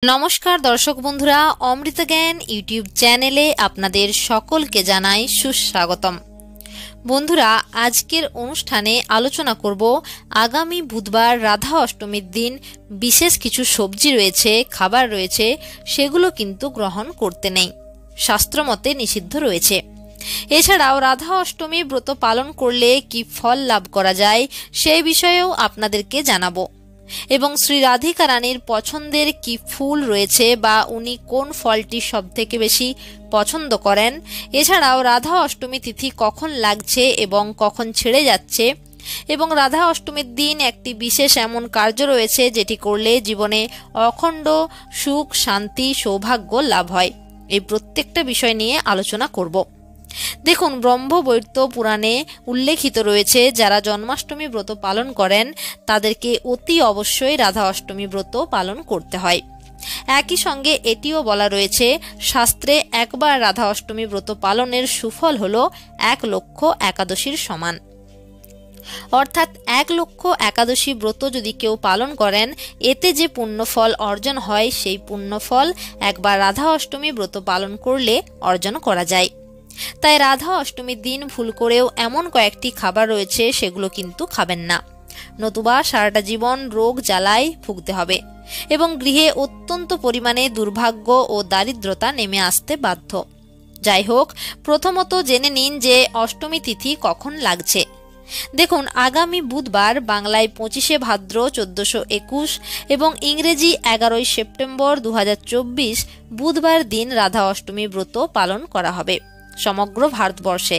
নমস্কার দর্শক বন্ধুরা, অমৃত জ্ঞান ইউটিউব চ্যানেলে আপনাদের সকলকে জানাই সুস্বাগতম। বন্ধুরা, আজকের অনুষ্ঠানে আলোচনা করব আগামী বুধবার রাধা অষ্টমীর দিন বিশেষ কিছু সবজি রয়েছে, খাবার রয়েছে, সেগুলো কিন্তু গ্রহণ করতে নেই, শাস্ত্রমতে নিষিদ্ধ রয়েছে। এছাড়াও রাধা অষ্টমী ব্রত পালন করলে কি ফল লাভ করা যায় সেই বিষয়েও আপনাদেরকে জানাবো। এবং শ্রী রাধিকা রানীর পছন্দের কি ফুল রয়েছে বা উনি কোন ফলটি সবথেকে বেশি পছন্দ করেন, এছাড়াও রাধা অষ্টমী তিথি কখন লাগছে এবং কখন ছেড়ে যাচ্ছে, এবং রাধা অষ্টমীর দিন একটি বিশেষ এমন কার্য রয়েছে যেটি করলে জীবনে অখণ্ড সুখ, শান্তি, সৌভাগ্য লাভ হয়। এই প্রত্যেকটা বিষয় নিয়ে আলোচনা করব। দেখুন, ব্রহ্মবৈবর্ত পুরাণে উল্লেখিত রয়েছে যারা জন্মাষ্টমী ব্রত পালন করেন তাদেরকে অতি অবশ্যই রাধা অষ্টমী ব্রত পালন করতে হয়। একই সঙ্গে এটিও বলা রয়েছে শাস্ত্রে একবার রাধা অষ্টমী ব্রত পালনের সুফল হলো 1,00,000 একাদশীর সমান। অর্থাৎ 1,00,000 একাদশী ব্রত যদি কেউ পালন করেন, এতে যে পুণ্যফল অর্জন হয় সেই পুণ্যফল একবার রাধা অষ্টমী ব্রত পালন করলে অর্জন করা যায়। তাই রাধা অষ্টমীর দিন ভুল করেও এমন কয়েকটি খাবার রয়েছে সেগুলো কিন্তু খাবেন না, নতুবা সারাটা জীবন রোগ জ্বালায় ভুগতে হবে এবং গৃহে অত্যন্ত পরিমাণে দুর্ভাগ্য ও দারিদ্রতা নেমে আসতে বাধ্য। যাই হোক, প্রথমত জেনে নিন যে অষ্টমী তিথি কখন লাগছে। দেখুন, আগামী বুধবার বাংলায় 25শে ভাদ্র 1421 এবং ইংরেজি 11ই সেপ্টেম্বর 2024 বুধবার দিন রাধা অষ্টমী ব্রত পালন করা হবে সমগ্র ভারতবর্ষে।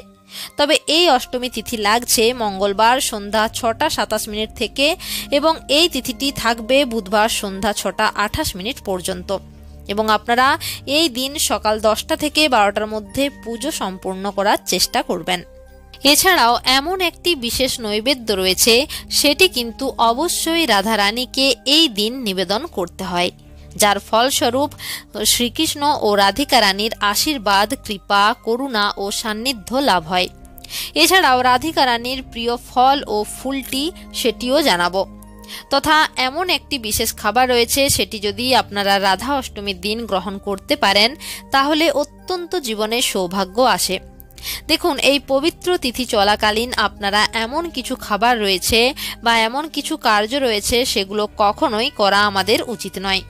তবে এই অষ্টমী তিথি লাগছে মঙ্গলবার সন্ধ্যা 6টা 27 মিনিট থেকে এবং এই তিথিটি থাকবে বুধবার সন্ধ্যা 6টা 28 মিনিট পর্যন্ত, এবং আপনারা এই দিন সকাল 10টা থেকে 12টার মধ্যে পুজো সম্পূর্ণ করার চেষ্টা করবেন। এছাড়াও এমন একটি বিশেষ নৈবেদ্য রয়েছে, সেটি কিন্তু অবশ্যই রাধা রানীকে এই দিন নিবেদন করতে হয়, যার ফলস্বরূপ শ্রীকৃষ্ণ ও রাধিকা রানীর আশীর্বাদ, কৃপা, করুণা ও সান্নিধ্য লাভ হয়। এছাড়াও রাধিকা রানীর প্রিয় ফল ও ফুলটি সেটিও জানাবো। তথা এমন একটি বিশেষ খাবার রয়েছে, সেটি যদি আপনারা রাধা অষ্টমীর দিন গ্রহণ করতে পারেন তাহলে অত্যন্ত জীবনে সৌভাগ্য আসে। দেখুন, এই পবিত্র তিথি চলাকালীন আপনারা এমন কিছু খাবার রয়েছে বা এমন কিছু কার্য রয়েছে সেগুলো কখনোই করা আমাদের উচিত নয়।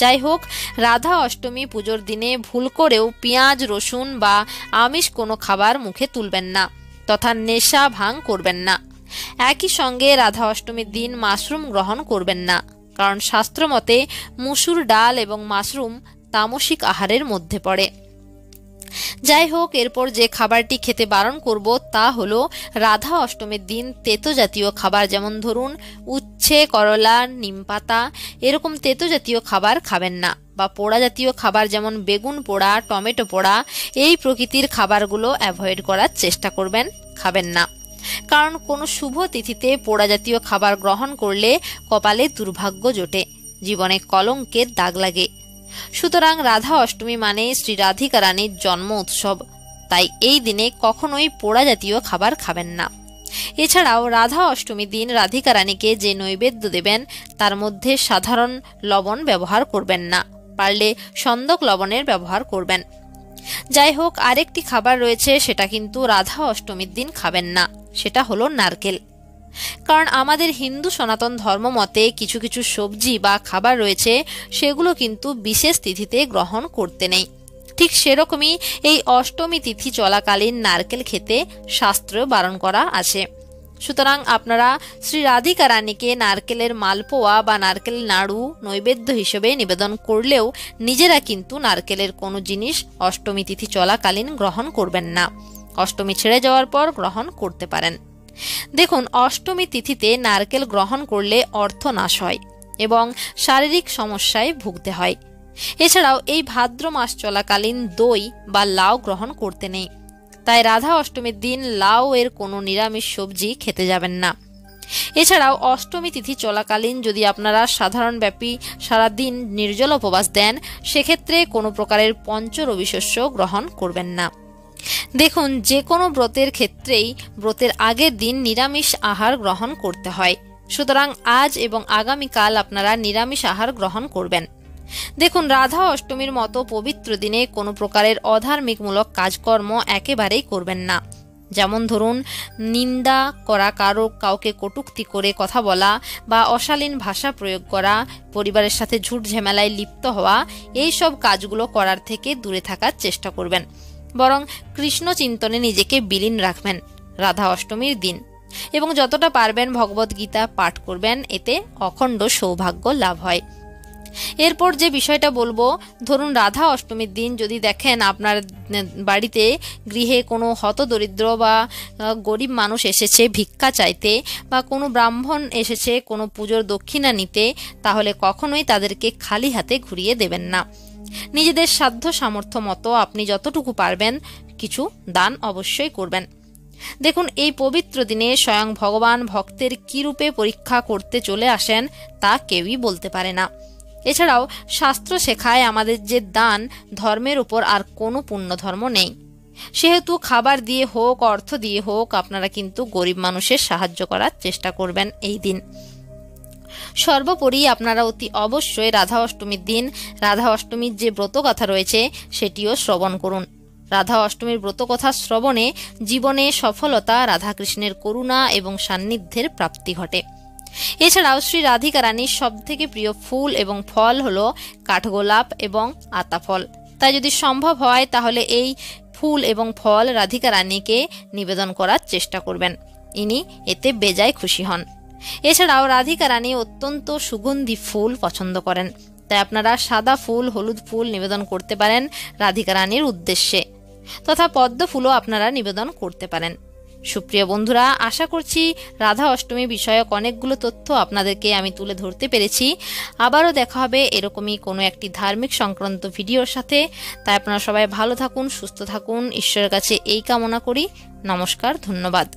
যাই হোক, রাধা অষ্টমী পুজোর দিনে ভুল করেও পেঁয়াজ, রসুন বা আমিষ কোনো খাবার মুখে তুলবেন না, তথা নেশা ভাঙ করবেন না। একই সঙ্গে রাধা অষ্টমীর দিন মাশরুম গ্রহণ করবেন না, কারণ শাস্ত্রমতে মুসুর ডাল এবং মাশরুম তামসিক আহারের মধ্যে পড়ে। যাই হোক, এরপর যে খাবারটি খেতে বারণ করব তা হলো রাধা অষ্টমীর দিন তেতো জাতীয় খাবার, যেমন ধরুন উচ্ছে, করলা, নিমপাতা, এরকম তেতো জাতীয় খাবার খাবেন না, বা পোড়া জাতীয় খাবার যেমন বেগুন পোড়া, টমেটো পোড়া, এই প্রকৃতির খাবারগুলো অ্যাভয়েড করার চেষ্টা করবেন, খাবেন না। কারণ কোনো শুভ তিথিতে পোড়া জাতীয় খাবার গ্রহণ করলে কপালে দুর্ভাগ্য জোটে, জীবনে কলঙ্কের দাগ লাগে। সুতরাং রাধা অষ্টমী মানে শ্রী রাধিকা রানীর জন্ম উৎসব, তাই এই দিনে কখনোই পোড়া জাতীয় খাবার খাবেন না। এছাড়াও রাধা অষ্টমীর দিন রাধিকা রানীকে যে নৈবেদ্য দেবেন তার মধ্যে সাধারণ লবণ ব্যবহার করবেন না, পারলে সন্দক লবণের ব্যবহার করবেন। যাই হোক, আরেকটি খাবার রয়েছে, সেটা কিন্তু রাধা অষ্টমীর দিন খাবেন না, সেটা হলো নারকেল। কারণ আমাদের হিন্দু সনাতন ধর্ম মতে কিছু কিছু সবজি বা খাবার রয়েছে সেগুলো কিন্তু বিশেষ তিথিতে গ্রহণ করতে নেই। ঠিক সেরকমই এই অষ্টমী তিথি চলাকালীন নারকেল খেতে শাস্ত্র বারণ করা আছে। সুতরাং আপনারা শ্রী রাধিকা রানীকে নারকেলের মালপোয়া বা নারকেল নাড়ু নৈবেদ্য হিসেবে নিবেদন করলেও নিজেরা কিন্তু নারকেলের কোনো জিনিস অষ্টমী তিথি চলাকালীন গ্রহণ করবেন না, অষ্টমী ছেড়ে যাওয়ার পর গ্রহণ করতে পারেন। দেখুন, অষ্টমী তিথিতে নারকেল গ্রহণ করলে অর্থ নাশ হয় এবং শারীরিক সমস্যায় ভুগতে হয়। এছাড়াও এই ভাদ্র মাস চলাকালীন দই বা লাউ গ্রহণ করতে নেই, তাই রাধা অষ্টমীর দিন লাউ এর কোনো নিরামিষ সবজি খেতে যাবেন না। এছাড়াও অষ্টমী তিথি চলাকালীন যদি আপনারা সাধারণব্যাপী সারাদিন নির্জল উপবাস দেন, সেক্ষেত্রে কোনো প্রকারের পঞ্চ রবি শস্য গ্রহণ করবেন না। দেখুন, যে কোনো ব্রতের ক্ষেত্রেই ব্রতের আগের দিন নিরামিষ আহার গ্রহণ করতে হয়, সুতরাং আজ এবং আগামীকাল আপনারা নিরামিষ আহার গ্রহণ করবেন। দেখুন, রাধা অষ্টমীর মতো পবিত্র দিনে কোনো প্রকারের অধার্মিকমূলক কাজকর্ম একেবারেই করবেন না। যেমন ধরুন, নিন্দা করা, কাউকে কটূক্তি করে কথা বলা বা অশালীন ভাষা প্রয়োগ করা, পরিবারের সাথে ঝুট ঝামেলায় লিপ্ত হওয়া, এই সব কাজগুলো করার থেকে দূরে থাকার চেষ্টা করবেন। বরং কৃষ্ণ চিন্তনে নিজেকে বিলীন রাখবেন রাধা অষ্টমীর দিন, এবং যতটা পারবেন ভগবদ্গীতা পাঠ করবেন, এতে অখণ্ড সৌভাগ্য লাভ হয়। এরপর যে বিষয়টা বলবো, ধরুন রাধা অষ্টমীর দিন যদি দেখেন আপনার বাড়িতে গৃহে কোনো হতদরিদ্র বা গরিব মানুষ এসেছে ভিক্ষা চাইতে, বা কোনো ব্রাহ্মণ এসেছে কোনো পুজোর দক্ষিণা নিতে, তাহলে কখনোই তাদেরকে খালি হাতে ঘুরিয়ে দেবেন না। নিজেদের সাধ্য সামর্থ্য মতো আপনি যতটুকু পারবেন কিছু দান অবশ্যই করবেন। দেখুন, এই পবিত্র দিনে স্বয়ং ভগবান ভক্তের কী রূপে পরীক্ষা করতে চলে আসেন তা কেউই বলতে পারে না। এছাড়াও শাস্ত্র শেখায় আমাদের যে দান ধর্মের উপর আর কোনো পুণ্য ধর্ম নেই। সেহেতু খাবার দিয়ে হোক, অর্থ দিয়ে হোক, আপনারা কিন্তু গরিব মানুষের সাহায্য করার চেষ্টা করবেন এই দিন। সর্বোপরি আপনারা অতি অবশ্যই রাধা অষ্টমীর দিন রাধা অষ্টমীর যে ব্রতকথা রয়েছে সেটিও শ্রবণ করুন। রাধা অষ্টমীর ব্রতকথা শ্রবণে জীবনে সফলতা, রাধাকৃষ্ণের করুণা এবং সান্নিধ্যের প্রাপ্তি ঘটে। এছাড়াও শ্রী রাধিকা রানীর সবথেকে প্রিয় ফুল এবং ফল হলো কাঠগোলাপ এবং আতাফল। তাই যদি সম্ভব হয় তাহলে এই ফুল এবং ফল রাধিকা রানীকে নিবেদন করার চেষ্টা করবেন, ইনি এতে বেজায় খুশি হন। এছাড়াও রাধিকা রানী অত্যন্ত সুগন্ধি ফুল পছন্দ করেন, তাই আপনারা সাদা ফুল, হলুদ ফুল নিবেদন করতে পারেন রাধিকা রানীর উদ্দেশ্যে, তথা পদ্ম ফুলও আপনারা নিবেদন করতে পারেন। সুপ্রিয় বন্ধুরা, আশা করছি রাধা অষ্টমী বিষয়ক অনেকগুলো তথ্য আপনাদেরকে আমি তুলে ধরতে পেরেছি। আবারও দেখা হবে এরকমই কোনো একটি ধার্মিক সংক্রান্ত ভিডিওর সাথে। তাই আপনারা সবাই ভালো থাকুন, সুস্থ থাকুন, ঈশ্বরের কাছে এই কামনা করি। নমস্কার, ধন্যবাদ।